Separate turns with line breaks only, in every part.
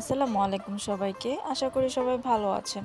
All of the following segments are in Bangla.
আসসালামু আলাইকুম সবাইকে। আশা করি সবাই ভালো আছেন।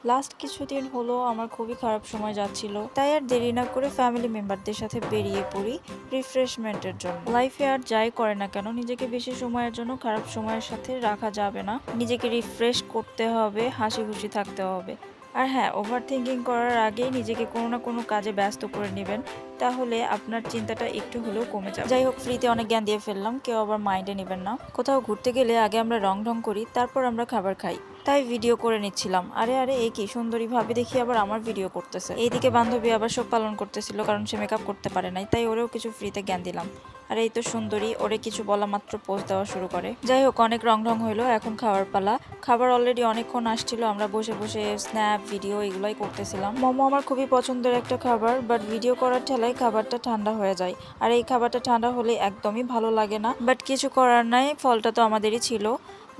লাস্ট কিছুদিন হলো আমার খুবই খারাপ সময় যাচ্ছিল। তাই আর দেরি না করে ফ্যামিলি মেম্বারদের সাথে বেরিয়ে পড়ি রিফ্রেশমেন্টের জন্য। লাইফে আর যাই করে না কেন নিজেকে বেশি সময়ের জন্য খারাপ সময়ের সাথে রাখা যাবে না। নিজেকে রিফ্রেশ করতে হবে, হাসি খুশি থাকতে হবে। আর হ্যাঁ, ওভার থিংকিং করার আগেই নিজেকে কোনো না কোনো কাজে ব্যস্ত করে নেবেন। তাহলে আপনার চিন্তাটা একটু হলেও কমে যাবে। যাই হোক, ফ্রিতে অনেক জ্ঞান দিয়ে ফেললাম, কেউ আবার মাইন্ডে নেবেন না। কোথাও ঘুরতে গেলে আগে আমরা রং ঢং করি, তারপর আমরা খাবার খাই। তাই ভিডিও করে নিচ্ছিলাম। আরে আরে, এই কি সুন্দরী ভাবি দেখি আবার আমার ভিডিও করতেছে। এইদিকে বান্ধবী আবার শোক পালন করতেছিল, কারণ সে মেকআপ করতে পারে নাই, তাই ওরেও কিছু ফ্রিতে জ্ঞান দিলাম। আর এই তো সুন্দরী, ওরে কিছু বলা মাত্র পোজ দেওয়া শুরু করে। যাই হোক, অনেক রং ঢং হইলো, এখন খাওয়ার পালা। খাবার অলরেডি অনেকক্ষণ আসছিল, আমরা বসে বসে স্ন্যাপ ভিডিও এগুলাই করতেছিলাম। মোমো আমার খুবই পছন্দের একটা খাবার, বাট ভিডিও করার ঠেলায় খাবারটা ঠান্ডা হয়ে যায়। আর এই খাবারটা ঠান্ডা হলে একদমই ভালো লাগে না, বাট কিছু করার নাই, ফলটা তো আমাদেরই ছিল।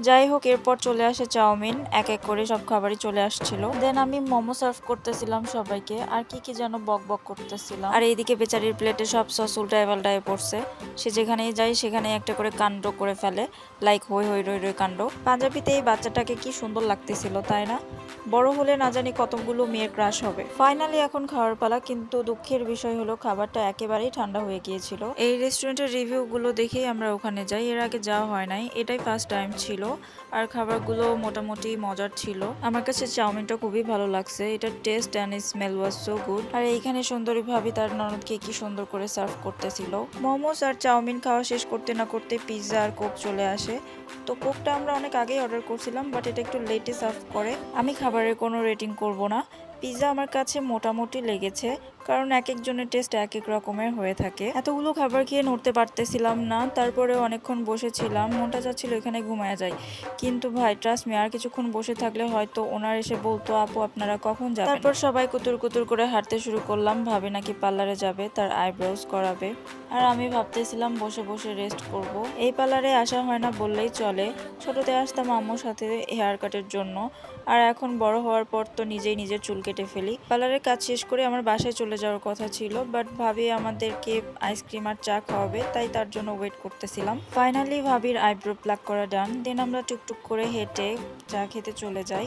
যাই হোক, এরপর চলে আসে চাউমিন, এক এক করে সব খাবারই চলে আসছিল। দেন আমি মোমো সার্ভ করতেছিলাম সবাইকে, আর কি কি যেন বক বক করতেছিলাম। আর এইদিকে বেচারির প্লেটে সব সস উল্টায় পাল্টায় পড়ছে। সে যেখানেই যায় সেখানেই একটা করে কাণ্ড করে ফেলে, লাইক হই হই রই রই কাণ্ড। পাঞ্জাবিতে এই বাচ্চাটাকে কি সুন্দর লাগতেছিল, তাই না? বড় হলে না জানি কতগুলো মেয়ের ক্রাশ হবে। ফাইনালি এখন খাওয়ার পালা, কিন্তু দুঃখের বিষয় হলো খাবারটা একেবারেই ঠান্ডা হয়ে গিয়েছিল। এই রেস্টুরেন্টের রিভিউগুলো দেখেই আমরা ওখানে যাই, এর আগে যাওয়া হয় নাই, এটাই ফার্স্ট টাইম ছিল। আর খাবারগুলো মোটামুটি মজার ছিল। আমার কাছে চাউমিনটা খুবই ভালো লাগছে, এটার taste and smell was so good. আর এইখানে সুন্দরী ভাবি তার ননদকে কি সুন্দর করে সার্ভ করতেছিল। মোমোস আর চাউমিন খাওয়া শেষ করতে না করতে পিৎজা আর কোক চলে আসে। তো কোকটা আমরা অনেক আগেই অর্ডার করছিলাম, বাট এটা একটু লেটে সার্ভ করে। আমি খাবারের কোনো রেটিং করব না। পিৎজা আমার কাছে মোটামুটি লেগেছে, কারণ এক একজনের টেস্ট এক এক রকমের হয়ে থাকে। এতগুলো খাবার খেয়ে নড়তে পারতেছিলাম না, তারপরে অনেকক্ষণ বসেছিলাম, মনটা চাচ্ছিল এখানে ঘুমায় যায়। কিন্তু ভাই ট্রাস্ট মি, আর কিছুক্ষণ বসে থাকলে হয়তো ওনার এসে বলতো আপু আপনারা কখন যাবেন। তারপর সবাই কুতুর কুতুর করে হাঁটতে শুরু করলাম। ভাবি নাকি পার্লারে যাবে, তার আইব্রোজ করাবে। আর আমি ভাবতেছিলাম বসে বসে রেস্ট করব। এই পার্লারে আসা হয় না বললেই চলে। ছোটতে আসতাম আম্মুর সাথে হেয়ার কাটের জন্য, আর এখন বড় হওয়ার পর তো নিজেই নিজের চুল কেটে ফেলি। পার্লারের কাজ শেষ করে আমার বাসায় চলে যাওয়ার কথা ছিল, বাট ভাবি আমাদেরকে আইসক্রিম আর চা খাওয়াবে, তাই তার জন্য ওয়েট করতেছিলাম। ফাইনালি ভাবির আইব্রো প্লাক করা ডান। দেন আমরা টুকটুক করে হেঁটে চা খেতে চলে যাই।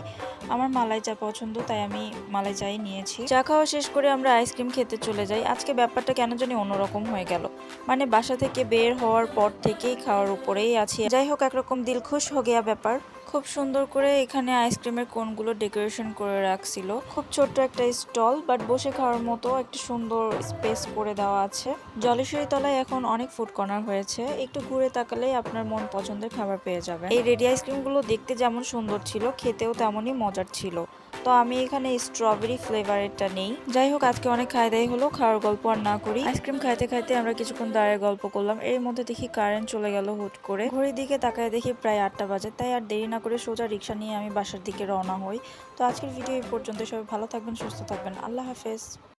আমার মালাই চা পছন্দ, তাই আমি মালাই চাই নিয়েছি। চা খাওয়া শেষ করে আমরা আইসক্রিম খেতে চলে যাই। আজকে ব্যাপারটা কেন জানি অন্যরকম হয়ে গেল, মানে বাসা থেকে বের হওয়ার পর থেকেই খাওয়ার উপরেই আছি। যাই হোক, একরকম দিল খুশ হয়ে গিয়া ব্যাপার। খুব সুন্দর করে এখানে আইসক্রিমের কোনগুলো ডেকোরেশন করে রাখছিল। খুব ছোট্ট একটা স্টল, বাট বসে খাওয়ার মতো একটা সুন্দর স্পেস করে দেওয়া আছে। জলেশ্বরী তলায় এখন অনেক ফুড কর্নার হয়েছে, একটু ঘুরে তাকালেই আপনার মন পছন্দের খাবার পেয়ে যাবেন। এই রেডি আইসক্রিমগুলো দেখতে যেমন সুন্দর ছিল, খেতেও তেমনই মজার ছিল। তো আমি এখানে স্ট্রবেরি ফ্লেভারেরটা নেই। যাই হোক, আজকে অনেক খাওয়া দাওয়া হলো, খাওয়ার গল্প আর না করি। আইসক্রিম খাইতে খাইতে আমরা কিছুক্ষণ দাঁড়িয়ে গল্প করলাম, এর মধ্যে দেখি কারেন্ট চলে গেল হুট করে। ঘড়ির দিকে তাকায় দেখি প্রায় 8টা বাজে, তাই আর দেরি না করে সোজা রিক্সা নিয়ে আমি বাসার দিকে রওনা হই। তো আজকের ভিডিও এই পর্যন্ত, সবাই ভালো থাকবেন, সুস্থ থাকবেন, আল্লাহ হাফেজ।